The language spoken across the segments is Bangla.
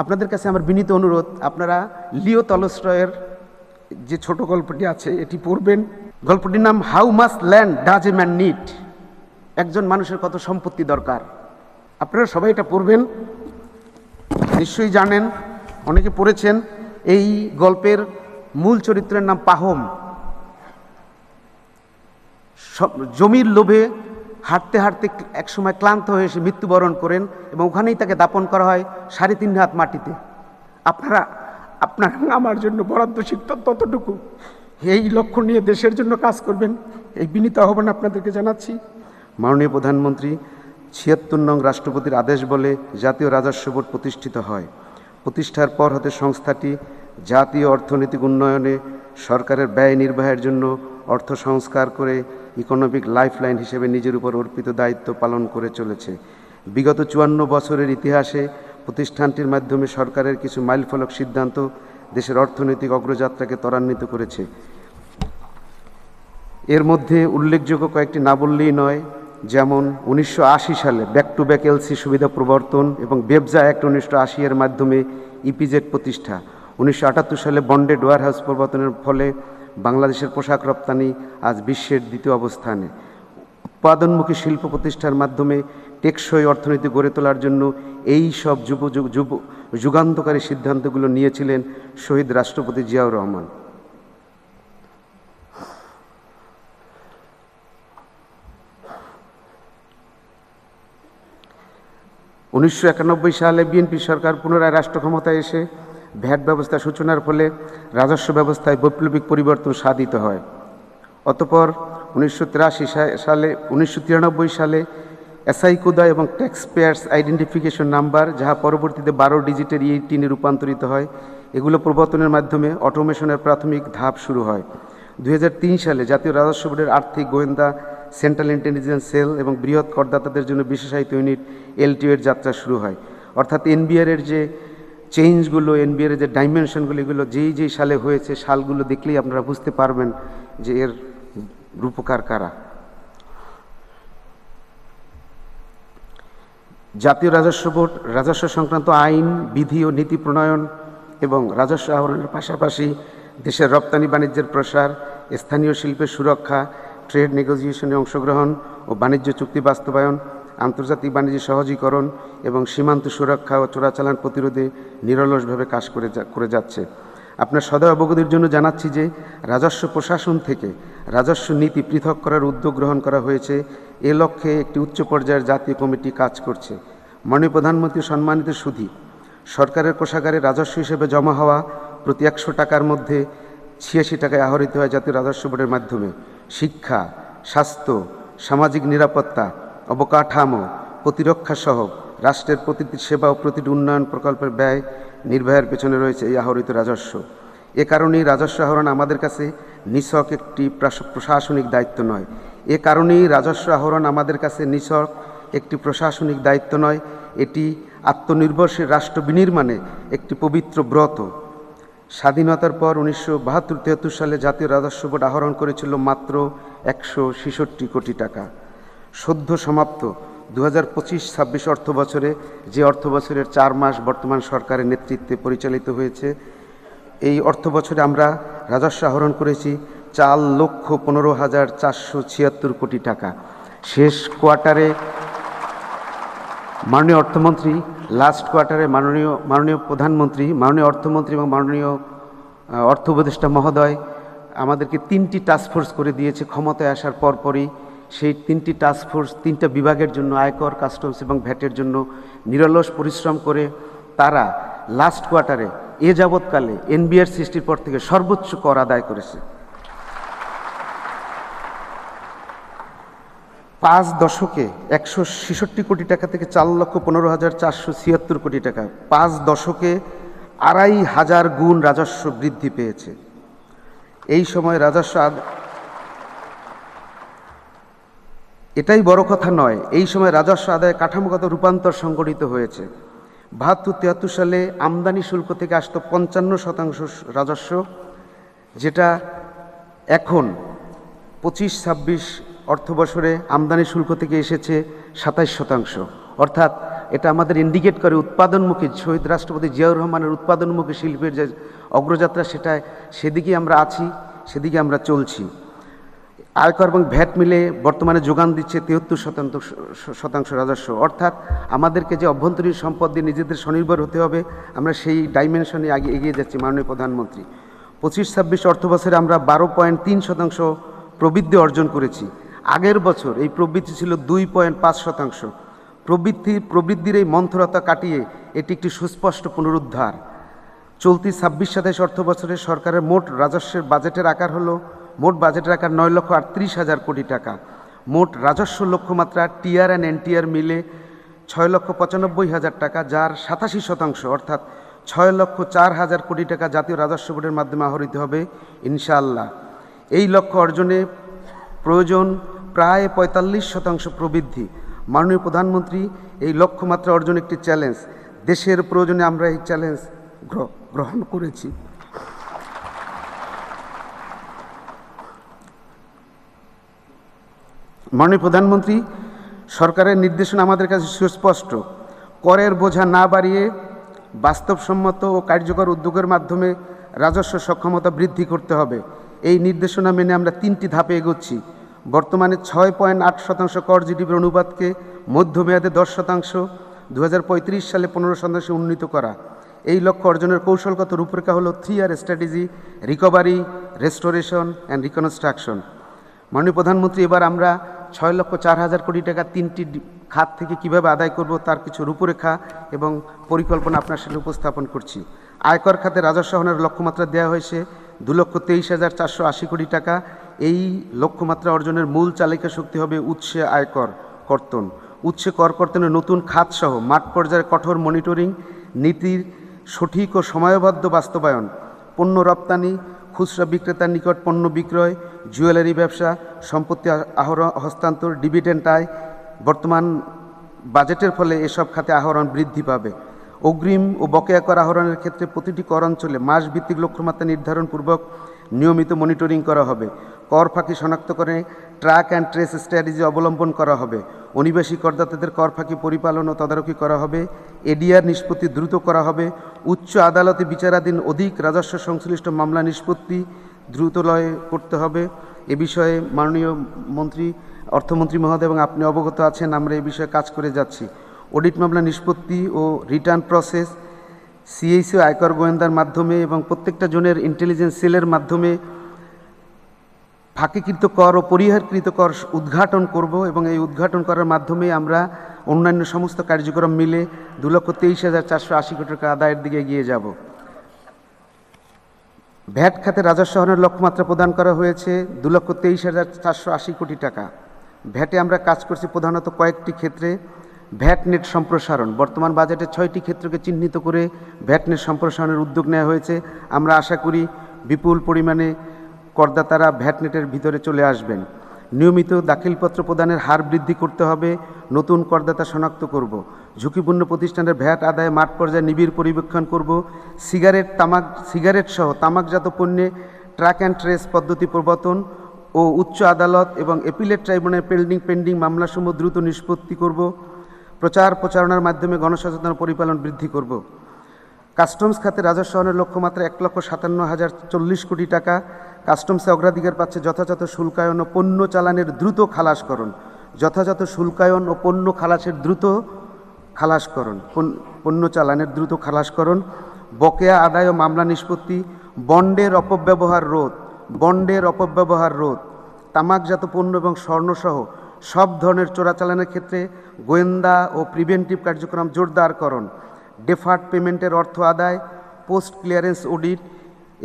আপনাদের কাছে আমার বিনীত অনুরোধ, আপনারা লিও টলস্টয়ের যে ছোট গল্পটি আছে এটি পড়বেন। গল্পটির নাম how much land does a man need, একজন মানুষের কত সম্পত্তি দরকার। আপনারা সবাই এটা পড়বেন, নিশ্চয়ই জানেন, অনেকে পড়েছেন। এই গল্পের মূল চরিত্রের নাম পাহম। জমির লোভে হাঁটতে হাঁটতে একসময় ক্লান্ত হয়ে এসে মৃত্যুবরণ করেন এবং ওখানেই তাকে দাপন করা হয় 3.5 হাত মাটিতে। আপনারা আমার জন্য বরাদ্দ শিখতেন ততটুকু, এই লক্ষ্য নিয়ে দেশের জন্য কাজ করবেন, এই বিনীত আহ্বান আপনাদেরকে জানাচ্ছি। মাননীয় প্রধানমন্ত্রী, 76 নং রাষ্ট্রপতির আদেশ বলে জাতীয় রাজস্ব বোর্ড প্রতিষ্ঠিত হয়। প্রতিষ্ঠার পর হতে সংস্থাটি জাতীয় অর্থনৈতিক উন্নয়নে সরকারের ব্যয় নির্বাহের জন্য অর্থ সংস্কার করে ইকোনমিক লাইফলাইন হিসেবে নিজের উপর অর্পিত দায়িত্ব পালন করে চলেছে। বিগত 54 বছরের ইতিহাসে প্রতিষ্ঠানটির মাধ্যমে সরকারের কিছু মাইলফলক সিদ্ধান্ত দেশের অর্থনৈতিক অগ্রযাত্রাকে ত্বরান্বিত করেছে। এর মধ্যে উল্লেখযোগ্য কয়েকটি না বললেই নয়, যেমন 1980 সালে ব্যাক টু ব্যাক এলসি সুবিধা প্রবর্তন এবং বেবজা অ্যাক্ট 1980 এর মাধ্যমে ইপিজেড প্রতিষ্ঠা। 1978 সালে বন্ডেড ওয়ারহাউস প্রবর্তনের ফলে বাংলাদেশের পোশাক রপ্তানি আজ বিশ্বের 2য় অবস্থানে। উৎপাদনমুখী শিল্প প্রতিষ্ঠার মাধ্যমে টেকসই অর্থনীতি গড়ে তোলার জন্য এই সব যুগান্তকারী সিদ্ধান্তগুলো নিয়েছিলেন শহীদ রাষ্ট্রপতি জিয়াউর রহমান। উনিশশো 91 সালে বিএনপি সরকার পুনরায় রাষ্ট্র ক্ষমতায় এসে ভ্যাট ব্যবস্থা সূচনার ফলে রাজস্ব ব্যবস্থায় বৈপ্লবিক পরিবর্তন সাধিত হয়। অতঃপর 1993 সালে এসআই-কোদা এবং ট্যাক্স পেয়ার্স আইডেন্টিফিকেশন নাম্বার, যাহা পরবর্তীতে 12 ডিজিটের E18-এ রূপান্তরিত হয়, এগুলো প্রবর্তনের মাধ্যমে অটোমেশনের প্রাথমিক ধাপ শুরু হয়। 2003 সালে জাতীয় রাজস্ব বোর্ডের আর্থিক গোয়েন্দা সেন্ট্রাল ইন্টেলিজেন্স সেল এবং বৃহৎ করদাতাদের জন্য বিশেষায়িত ইউনিট LTO এর যাত্রা শুরু হয়। অর্থাৎ এনবিআর-এর যে চেঞ্জগুলো, এনবিআর-এর যে ডাইমেনশনগুলো, এগুলো যেই সালে হয়েছে, সালগুলো দেখলেই আপনারা বুঝতে পারবেন যে এর রূপকার কারা। জাতীয় রাজস্ব বোর্ড রাজস্ব সংক্রান্ত আইন, বিধি ও নীতি প্রণয়ন এবং রাজস্ব আহরণের পাশাপাশি দেশের রপ্তানি বাণিজ্যের প্রসার, স্থানীয় শিল্পের সুরক্ষা, ট্রেড নেগোসিয়েশনে অংশগ্রহণ ও বাণিজ্য চুক্তি বাস্তবায়ন, আন্তর্জাতিক বাণিজ্য সহজীকরণ এবং সীমান্ত সুরক্ষা ও চোরাচালান প্রতিরোধে নিরলসভাবে কাজ করে যাচ্ছে। আপনার সদয় অবগতির জন্য জানাচ্ছি যে রাজস্ব প্রশাসন থেকে রাজস্ব নীতি পৃথক করার উদ্যোগ গ্রহণ করা হয়েছে। এ লক্ষ্যে একটি উচ্চ পর্যায়ের জাতীয় কমিটি কাজ করছে। মাননীয় প্রধানমন্ত্রী সম্মানিত সুধী, সরকারের কোষাগারে রাজস্ব হিসেবে জমা হওয়া প্রতি 100 টাকার মধ্যে 86 টাকায় আহরিত হয় জাতীয় রাজস্ব বোর্ডের মাধ্যমে। শিক্ষা, স্বাস্থ্য, সামাজিক নিরাপত্তা, অবকাঠামো, প্রতিরক্ষা সহ রাষ্ট্রের প্রতিটি সেবা ও প্রতিটি উন্নয়ন প্রকল্পের ব্যয় নির্বাহের পেছনে রয়েছে এই আহরিত রাজস্ব। এ কারণেই রাজস্ব আহরণ আমাদের কাছে নিছক একটি প্রশাসনিক দায়িত্ব নয়। এ কারণেই রাজস্ব আহরণ আমাদের কাছে নিছক একটি প্রশাসনিক দায়িত্ব নয়, এটি আত্মনির্ভরশীল রাষ্ট্র বিনির্মাণে একটি পবিত্র ব্রত। স্বাধীনতার পর 1972-73 সালে জাতীয় রাজস্ব বোর্ড আহরণ করেছিল মাত্র 166 কোটি টাকা। সদ্য সমাপ্ত 2025-26 অর্থ বছরে, যে অর্থ বছরের 4 মাস বর্তমান সরকারের নেতৃত্বে পরিচালিত হয়েছে, এই অর্থ বছরে আমরা রাজস্ব আহরণ করেছি 4,15,476 কোটি টাকা। শেষ কোয়ার্টারে মাননীয় অর্থমন্ত্রী, লাস্ট কোয়ার্টারে মাননীয় প্রধানমন্ত্রী, মাননীয় অর্থমন্ত্রী এবং মাননীয় অর্থ উপদেষ্টা মহোদয় আমাদেরকে 3টি টাস্কফোর্স করে দিয়েছে ক্ষমতায় আসার পরপরই। সেই 3টি টাস্কফোর্স 3টা বিভাগের জন্য, আয়কর, কাস্টমস এবং ভ্যাটের জন্য নিরলস পরিশ্রম করে তারা লাস্ট কোয়ার্টারে এ যাবৎকালে এনবিআর সৃষ্টির পর থেকে সর্বোচ্চ কর আদায় করেছে। 5 দশকে 166 কোটি টাকা থেকে 4,15,476 কোটি টাকা, 5 দশকে 2,500 গুণ রাজস্ব বৃদ্ধি পেয়েছে। এই সময় রাজস্ব এটাই বড় কথা নয়, এই সময় রাজস্ব আদায় কাঠামোগত রূপান্তর সংঘটিত হয়েছে। 72-73 সালে আমদানি শুল্ক থেকে আসতো 55% রাজস্ব, যেটা এখন 25-26 অর্থ বছরে আমদানি শুল্ক থেকে এসেছে 27%। অর্থাৎ এটা আমাদের ইন্ডিকেট করে উৎপাদনমুখী শহীদ রাষ্ট্রপতি জিয়াউর রহমানের উৎপাদনমুখী শিল্পের যে অগ্রযাত্রা সেদিকে আমরা আছি, সেদিকে আমরা চলছি। আয়কর এবং ভ্যাট মিলে বর্তমানে যোগান দিচ্ছে 73% রাজস্ব, অর্থাৎ আমাদেরকে যে অভ্যন্তরীণ সম্পদ দিয়ে নিজেদের স্বনির্ভর হতে হবে, আমরা সেই ডাইমেনশনে এগিয়ে যাচ্ছি। মাননীয় প্রধানমন্ত্রী 25-26 অর্থবছরে আমরা 12.3% প্রবৃদ্ধি অর্জন করেছি। আগের বছর এই প্রবৃদ্ধি ছিল 2.5%। প্রবৃদ্ধির এই মন্থরতা কাটিয়ে এটি একটি সুস্পষ্ট পুনরুদ্ধার। চলতি 26-27 অর্থবছরে সরকারের মোট রাজস্বের বাজেটের আকার হলো মোট বাজেটের আকার 9,38,000 কোটি টাকা। মোট রাজস্ব লক্ষ্যমাত্রা টিআর অ্যান্ড এনটিআর মিলে 6,95,000 টাকা, যার 87% অর্থাৎ 6,04,000 কোটি টাকা জাতীয় রাজস্ব বোর্ডের মাধ্যমে আহরিত হবে ইনশাআল্লাহ। এই লক্ষ্য অর্জনে প্রয়োজন প্রায় 45% প্রবৃদ্ধি। মাননীয় প্রধানমন্ত্রী, এই লক্ষ্যমাত্রা অর্জন একটি চ্যালেঞ্জ। দেশের প্রয়োজনে আমরা এই চ্যালেঞ্জ গ্রহণ করেছি। মাননীয় প্রধানমন্ত্রী, সরকারের নির্দেশনা আমাদের কাছে সুস্পষ্ট। করের বোঝা না বাড়িয়ে বাস্তবসম্মত ও কার্যকর উদ্যোগের মাধ্যমে রাজস্ব সক্ষমতা বৃদ্ধি করতে হবে। এই নির্দেশনা মেনে আমরা 3টি ধাপে এগোচ্ছি। বর্তমানে 6.8% কর জিডিপির অনুপাতকে মধ্যমেয়াদে 10%, 2035 সালে 15% উন্নীত করা। এই লক্ষ্য অর্জনের কৌশলগত রূপরেখা হলো 3R strategy: recovery, restoration and reconstruction. মাননীয় প্রধানমন্ত্রী, এবার আমরা 6,04,000 কোটি টাকা 3টি খাত থেকে কিভাবে আদায় করব তার কিছু রূপরেখা এবং পরিকল্পনা আপনার সামনে উপস্থাপন করছি। আয়কর খাতে রাজস্ব আহরণের লক্ষ্যমাত্রা দেওয়া হয়েছে 2,23,480 কোটি টাকা। এই লক্ষ্যমাত্রা অর্জনের মূল চালিকা শক্তি হবে উৎসে আয়কর কর্তন। উৎসে কর কর্তনের নতুন খাতসহ মাঠ পর্যায়ে কঠোর মনিটরিং, নীতির সঠিক ও সময়বদ্ধ বাস্তবায়ন, পণ্য রপ্তানি, খুচরা বিক্রেতার নিকট পণ্য বিক্রয়, জুয়েলারি ব্যবসা, সম্পত্তি হস্তান্তর, ডিভিডেন্ড আয়। বর্তমান বাজেটের ফলে এসব খাতে আহরণ বৃদ্ধি পাবে। অগ্রিম ও বকেয়া কর আহরণের ক্ষেত্রে প্রতিটি কর অঞ্চলে মাসভিত্তিক লক্ষ্যমাত্রা নির্ধারণপূর্বক নিয়মিত মনিটরিং করা হবে। কর ফাঁকি শনাক্ত করে ট্র্যাক অ্যান্ড ট্রেস স্ট্র্যাটেজি অবলম্বন করা হবে। অনিবাসী করদাতাদের কর ফাঁকি পরিপালন ও তদারকি করা হবে। এডিআর নিষ্পত্তি দ্রুত করা হবে। উচ্চ আদালতে বিচারাধীন অধিক রাজস্ব সংশ্লিষ্ট মামলা নিষ্পত্তি দ্রুতলয়ে করতে হবে। এ বিষয়ে মাননীয় অর্থমন্ত্রী মহোদয় এবং আপনি অবগত আছেন, আমরা এই বিষয়ে কাজ করে যাচ্ছি। অডিট মামলা নিষ্পত্তি ও রিটার্ন প্রসেস সিএসি আয়কর গোয়েন্দার মাধ্যমে এবং প্রত্যেকটা জনের ইন্টেলিজেন্স সেলের মাধ্যমে ফাঁকিকৃত কর ও পরিহারকৃত কর উদ্ঘাটন করব এবং এই উদ্ঘাটন করার মাধ্যমে আমরা অন্যান্য সমস্ত কার্যক্রম মিলে 2,23,480 কোটি টাকা আদায়ের দিকে এগিয়ে যাব। ভ্যাট খাতে রাজস্ব আহরণের লক্ষ্যমাত্রা প্রদান করা হয়েছে 2,23,480 কোটি টাকা। ভ্যাটে আমরা কাজ করছি প্রধানত কয়েকটি ক্ষেত্রে। ভ্যাট নেট সম্প্রসারণ, বর্তমান বাজেটে 6টি ক্ষেত্রকে চিহ্নিত করে ভ্যাট নেট সম্প্রসারণের উদ্যোগ নেওয়া হয়েছে। আমরা আশা করি বিপুল পরিমাণে করদাতারা ভ্যাট নেটের ভিতরে চলে আসবেন। নিয়মিত দাখিলপত্র প্রদানের হার বৃদ্ধি করতে হবে। নতুন করদাতা শনাক্ত করব। ঝুঁকিপূর্ণ প্রতিষ্ঠানের ভ্যাট আদায়ে মাঠ পর্যায়ে নিবিড় পরিবীক্ষণ করব। সিগারেট সহ তামাকজাত পণ্যে ট্র্যাক অ্যান্ড ট্রেস পদ্ধতি প্রবর্তন ও উচ্চ আদালত এবং এপিলেট ট্রাইব্যুনালে পেন্ডিং মামলাসমূহ দ্রুত নিষ্পত্তি করব। প্রচারণার মাধ্যমে গণসচেতনতা পরিপালন বৃদ্ধি করব। কাস্টমস খাতে রাজস্ব আহরণের লক্ষ্যমাত্রা 1,57,040 কোটি টাকা। কাস্টমসে অগ্রাধিকার পাচ্ছে যথাযথ শুল্কায়ন ও পণ্য চালানের দ্রুত খালাসকরণ। যথাযথ শুল্কায়ন ও পণ্য খালাসের দ্রুত খালাসকরণ, পণ্য চালানের দ্রুত খালাসকরণ। বকেয়া আদায় ও মামলা নিষ্পত্তি। বন্ডের অপব্যবহার রোধ। তামাকজাত পণ্য এবং স্বর্ণসহ সব ধরনের চোরাচালানের ক্ষেত্রে গোয়েন্দা ও প্রিভেন্টিভ কার্যক্রম জোরদারকরণ। ডেফার্ড পেমেন্টের অর্থ আদায়, পোস্ট ক্লিয়ারেন্স অডিট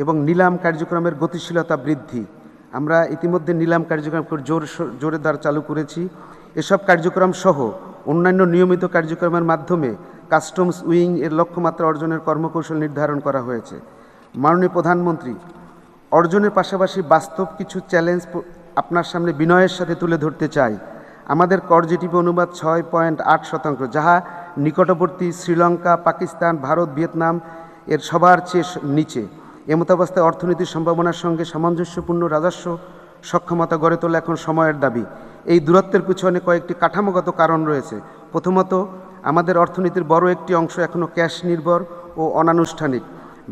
এবং নিলাম কার্যক্রমের গতিশীলতা বৃদ্ধি। আমরা ইতিমধ্যে নিলাম কার্যক্রম জোরে দ্বার চালু করেছি। এসব কার্যক্রম সহ অন্যান্য নিয়মিত কার্যক্রমের মাধ্যমে কাস্টমস উইং এর লক্ষ্যমাত্রা অর্জনের কর্মকৌশল নির্ধারণ করা হয়েছে। মাননীয় প্রধানমন্ত্রী, অর্জনের পাশাপাশি বাস্তব কিছু চ্যালেঞ্জ আপনার সামনে বিনয়ের সাথে তুলে ধরতে চাই। আমাদের কর জিডিপি অনুপাত 6.8%, যাহা নিকটবর্তী শ্রীলঙ্কা, পাকিস্তান, ভারত, ভিয়েতনাম এর সবার চেয়ে নিচে। এমতাবস্থায় অর্থনীতির সম্ভাবনার সঙ্গে সামঞ্জস্যপূর্ণ রাজস্ব সক্ষমতা গড়ে তোলা এখন সময়ের দাবি। এই দূরত্বের পিছনে কয়েকটি কাঠামোগত কারণ রয়েছে। প্রথমত, আমাদের অর্থনীতির বড় একটি অংশ এখনও ক্যাশ নির্ভর ও অনানুষ্ঠানিক।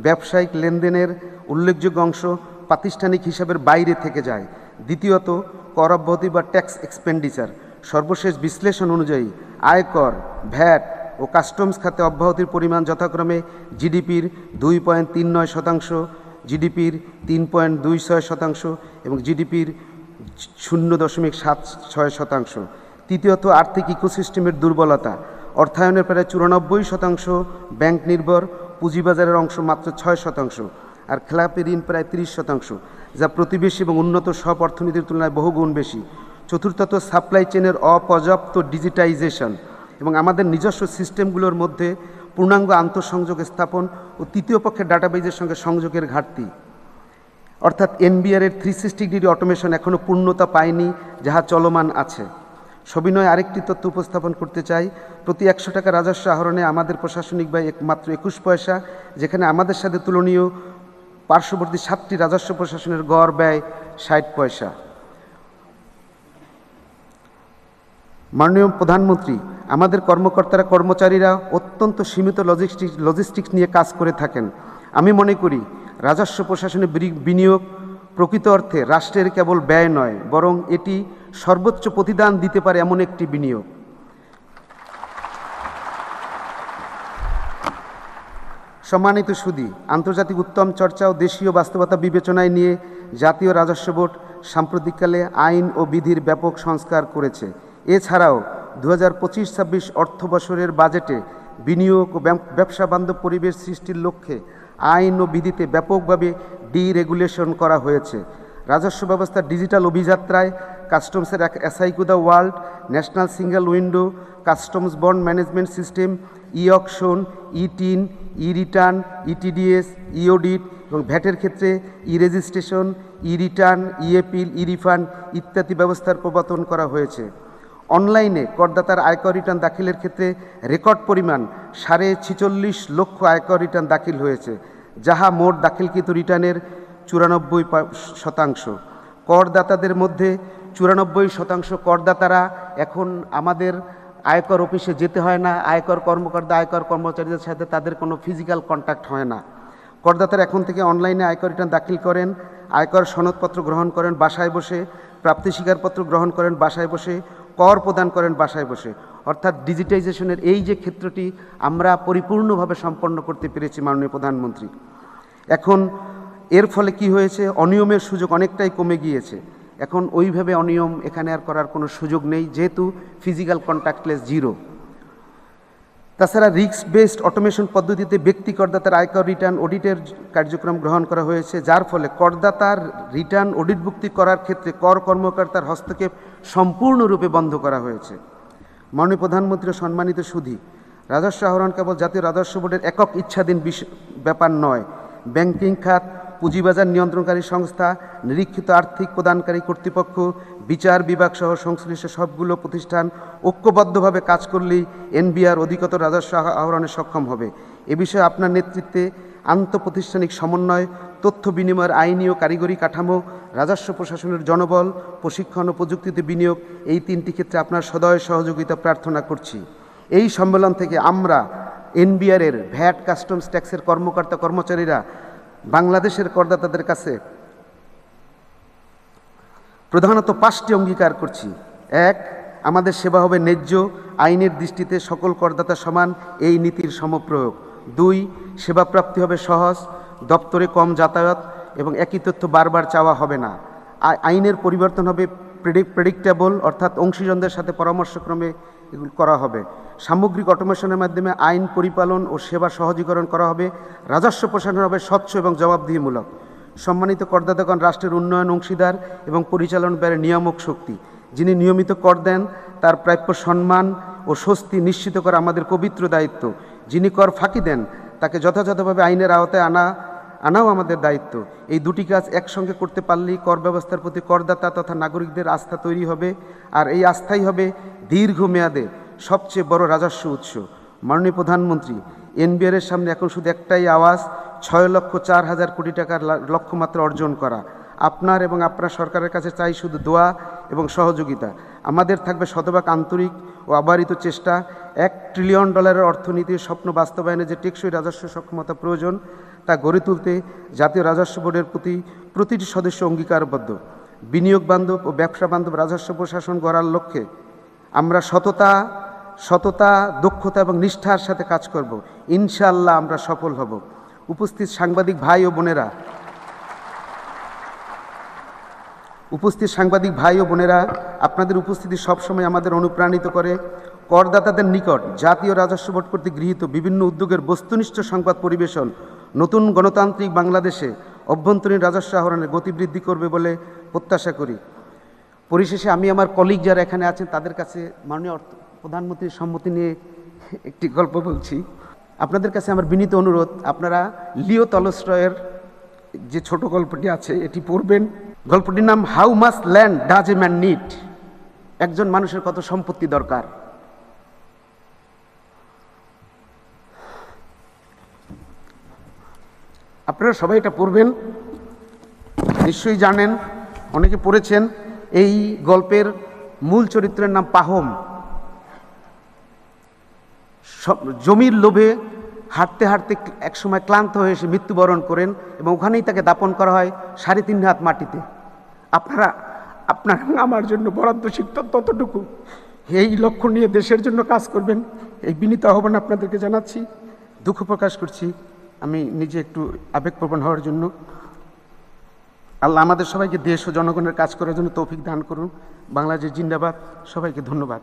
ব্যবসায়িক লেনদেনের উল্লেখযোগ্য অংশ প্রাতিষ্ঠানিক হিসাবের বাইরে থেকে যায়। দ্বিতীয়ত, কর অব্যাহতি বা ট্যাক্স এক্সপেন্ডিচার। সর্বশেষ বিশ্লেষণ অনুযায়ী আয়কর, ভ্যাট ও কাস্টমস খাতে অব্যাহতির পরিমাণ যথাক্রমে জিডিপির 2.39%, জিডিপির 3.26% এবং জিডিপির 0.76%। তৃতীয়ত, আর্থিক ইকোসিস্টেমের দুর্বলতা। অর্থায়নের প্রায় 94% ব্যাংক নির্ভর, পুঁজিবাজারের অংশ মাত্র 6%, আর খেলাপি ঋণ প্রায় 30%, যা প্রতিবেশী এবং উন্নত সব অর্থনীতির তুলনায় বহুগুণ বেশি। চতুর্থত, সাপ্লাই চেনের অপর্যাপ্ত ডিজিটাইজেশন এবং আমাদের নিজস্ব সিস্টেমগুলোর মধ্যে পূর্ণাঙ্গ আন্তঃসংযোগ স্থাপন ও তৃতীয় পক্ষের ডাটাবেজের সঙ্গে সংযোগের ঘাটতি। অর্থাৎ এনবিআরের 360 অটোমেশন এখনও পূর্ণতা পায়নি, যাহা চলমান আছে। সবিনয়ে আরেকটি তথ্য উপস্থাপন করতে চাই। প্রতি 100 টাকা রাজস্ব আহরণে আমাদের প্রশাসনিক ব্যয় মাত্র 21 পয়সা, যেখানে আমাদের সাথে তুলনীয় পার্শ্ববর্তী 7টি রাজস্ব প্রশাসনের গড় ব্যয় 60 পয়সা। মাননীয় প্রধানমন্ত্রী, আমাদের কর্মচারীরা অত্যন্ত সীমিত লজিস্টিক্স নিয়ে কাজ করে থাকেন। আমি মনে করি রাজস্ব প্রশাসনে বিনিয়োগ প্রকৃত অর্থে রাষ্ট্রের কেবল ব্যয় নয়, বরং এটি সর্বোচ্চ প্রতিদান দিতে পারে এমন একটি বিনিয়োগ। সম্মানিত সুধী, আন্তর্জাতিক উত্তম চর্চা ও দেশীয় বাস্তবতা বিবেচনায় নিয়ে জাতীয় রাজস্ব বোর্ড সাম্প্রতিককালে আইন ও বিধির ব্যাপক সংস্কার করেছে। এছাড়াও 2025-26 অর্থ বছরের বাজেটে বিনিয়োগ ও ব্যবসা বান্ধব পরিবেশ সৃষ্টির লক্ষ্যে আইন ও বিধিতে ব্যাপকভাবে ডিরেগুলেশন করা হয়েছে। রাজস্ব ব্যবস্থার ডিজিটাল অভিযাত্রায় কাস্টমসের SI to the world, national single window, customs bond management system, e auction, e TIN, e return, ETDS, e audit এবং ভ্যাটের ক্ষেত্রে e registration, e return, e appeal, e refund ইত্যাদি ব্যবস্থার প্রবর্তন করা হয়েছে। অনলাইনে করদাতার আয়কর রিটার্ন দাখিলের ক্ষেত্রে রেকর্ড পরিমাণ 46.5 লক্ষ আয়কর রিটার্ন দাখিল হয়েছে, যাহা মোট দাখিলকৃত রিটার্নের 94%। করদাতাদের মধ্যে 94% করদাতারা এখন আমাদের আয়কর অফিসে যেতে হয় না। আয়কর কর্মকর্তা আয়কর কর্মচারীদের সাথে তাদের কোনো ফিজিক্যাল কন্ট্যাক্ট হয় না। করদাতারা এখন থেকে অনলাইনে আয়কর রিটার্ন দাখিল করেন, আয়কর সনদপত্র গ্রহণ করেন বাসায় বসে, প্রাপ্তি স্বীকারপত্র গ্রহণ করেন বাসায় বসে, কর প্রদান করেন বাসায় বসে। অর্থাৎ ডিজিটাইজেশনের এই যে ক্ষেত্রটি আমরা পরিপূর্ণভাবে সম্পন্ন করতে পেরেছি মাননীয় প্রধানমন্ত্রী। এখন এর ফলে কি হয়েছে, অনিয়মের সুযোগ অনেকটাই কমে গিয়েছে। এখন ওইভাবে অনিয়ম এখানে আর করার কোনো সুযোগ নেই, যেহেতু ফিজিক্যাল কন্ট্যাক্টলেস জিরো। তাছাড়া রিস্ক বেসড অটোমেশন পদ্ধতিতে ব্যক্তি করদাতার আয়কর রিটার্ন অডিটের কার্যক্রম গ্রহণ করা হয়েছে, যার ফলে করদাতার রিটার্ন অডিটভুক্তি করার ক্ষেত্রে কর কর্মকর্তার হস্তক্ষেপ সম্পূর্ণরূপে বন্ধ করা হয়েছে। মাননীয় প্রধানমন্ত্রী ও সম্মানিত সুধী, রাজস্ব আহরণ কেবল জাতীয় রাজস্ব বোর্ডের একক ইচ্ছাধীন ব্যাপার নয়। ব্যাংকিং খাত, পুঁজিবাজার নিয়ন্ত্রণকারী সংস্থা, নিরীক্ষিত আর্থিক প্রদানকারী কর্তৃপক্ষ, বিচার বিভাগ সহ সংশ্লিষ্ট সবগুলো প্রতিষ্ঠান ঐক্যবদ্ধভাবে কাজ করলেই এনবিআর অধিকতর রাজস্ব আহরণে সক্ষম হবে। এ বিষয়ে আপনার নেতৃত্বে আন্তঃপ্রতিষ্ঠানিক সমন্বয়, তথ্য বিনিময়ের আইনি ও কারিগরি কাঠামো, রাজস্ব প্রশাসনের জনবল, প্রশিক্ষণ ও প্রযুক্তিতে বিনিয়োগ, এই 3টি ক্ষেত্রে আপনার সদয় সহযোগিতা প্রার্থনা করছি। এই সম্মেলন থেকে আমরা এনবিআরের ভ্যাট, কাস্টমস ট্যাক্সের কর্মকর্তা কর্মচারীরা বাংলাদেশের করদাতাদের কাছে প্রধানত 5টি অঙ্গীকার করছি। 1, আমাদের সেবা হবে ন্যায্য, আইনের দৃষ্টিতে সকল করদাতা সমান, এই নীতির সমপ্রয়োগ। 2, সেবা প্রাপ্তি হবে সহজ, দপ্তরে কম যাতায়াত এবং একই তথ্য বারবার চাওয়া হবে না। আইনের পরিবর্তন হবে প্রেডিক্টেবল, অর্থাৎ অংশীজনদের সাথে পরামর্শক্রমে এগুলো করা হবে। সামগ্রিক অটোমেশনের মাধ্যমে আইন পরিপালন ও সেবা সহজীকরণ করা হবে। রাজস্ব প্রশাসন হবে স্বচ্ছ এবং জবাবদিহিমূলক। সম্মানিত করদাতাগণ রাষ্ট্রের উন্নয়ন অংশীদার এবং পরিচালন ব্যয়ের নিয়ামক শক্তি। যিনি নিয়মিত কর দেন তার প্রাপ্য সম্মান ও স্বস্তি নিশ্চিত করা আমাদের পবিত্র দায়িত্ব। যিনি কর ফাঁকি দেন তাকে যথাযথভাবে আইনের আওতায় আনাও আমাদের দায়িত্ব। এই দুটি কাজ একসঙ্গে করতে পারলেই কর ব্যবস্থার প্রতি করদাতা তথা নাগরিকদের আস্থা তৈরি হবে, আর এই আস্থাই হবে দীর্ঘমেয়াদে সবচেয়ে বড় রাজস্ব উৎস। মাননীয় প্রধানমন্ত্রী, এনবিআরের সামনে এখন শুধু একটাই আওয়াজ, 6,04,000 কোটি টাকার লক্ষ্যমাত্রা অর্জন করা। আপনার এবং আপনার সরকারের কাছে চাই শুধু দোয়া এবং সহযোগিতা। আমাদের থাকবে শতভাগ আন্তরিক ও অবারিত চেষ্টা 1 ট্রিলিয়ন ডলারের অর্থনীতির স্বপ্ন বাস্তবায়নে যে টেকসই রাজস্ব সক্ষমতা প্রয়োজন তা গড়ে তুলতে জাতীয় রাজস্ব বোর্ডের প্রতি প্রতিটি সদস্য অঙ্গীকারবদ্ধ। বিনিয়োগ বান্ধব ও ব্যবসা বান্ধব রাজস্ব প্রশাসন গড়ার লক্ষ্যে আমরা সততা, দক্ষতা এবং নিষ্ঠার সাথে কাজ করব। ইনশাআল্লাহ আমরা সফল হব। উপস্থিত সাংবাদিক ভাই ও বোনেরা, আপনাদের উপস্থিতি সবসময় আমাদের অনুপ্রাণিত করে। করদাতাদের নিকট জাতীয় রাজস্ব বোর্ড কর্তৃক গৃহীত বিভিন্ন উদ্যোগের বস্তুনিষ্ঠ সংবাদ পরিবেশন নতুন গণতান্ত্রিক বাংলাদেশে অভ্যন্তরীণ রাজস্ব আহরণে গতি বৃদ্ধি করবে বলে প্রত্যাশা করি। পরিশেষে আমি আমার কলিগ যারা এখানে আছেন তাদের কাছে মাননীয় প্রধানমন্ত্রীর সম্মতি নিয়ে একটি গল্প বলছি। আপনাদের কাছে আমার বিনীত অনুরোধ, আপনারা লিও টলস্টয়ের যে ছোট গল্পটি আছে এটি পড়বেন। গল্পটির নাম how much land does a man need. একজন মানুষের কত সম্পত্তি দরকার। আপনারা সবাই এটা পড়বেন, নিশ্চয়ই জানেন, অনেকে পড়েছেন। এই গল্পের মূল চরিত্রের নাম পাহম। জমির লোভে হাঁটতে হাঁটতে একসময় ক্লান্ত হয়ে এসে মৃত্যুবরণ করেন এবং ওখানেই তাকে দাপন করা হয় 3.5 হাত মাটিতে। আপনারা আমার জন্য বরাদ্দ শিখতেন ততটুকু, এই লক্ষ্য নিয়ে দেশের জন্য কাজ করবেন, এই বিনীত আহ্বান আপনাদেরকে জানাচ্ছি। দুঃখ প্রকাশ করছি আমি নিজে একটু আবেগপ্রবণ হওয়ার জন্য। আল্লাহ আমাদের সবাইকে দেশ ও জনগণের কাজ করার জন্য তৌফিক দান করুন। বাংলাদেশ জিন্দাবাদ। সবাইকে ধন্যবাদ।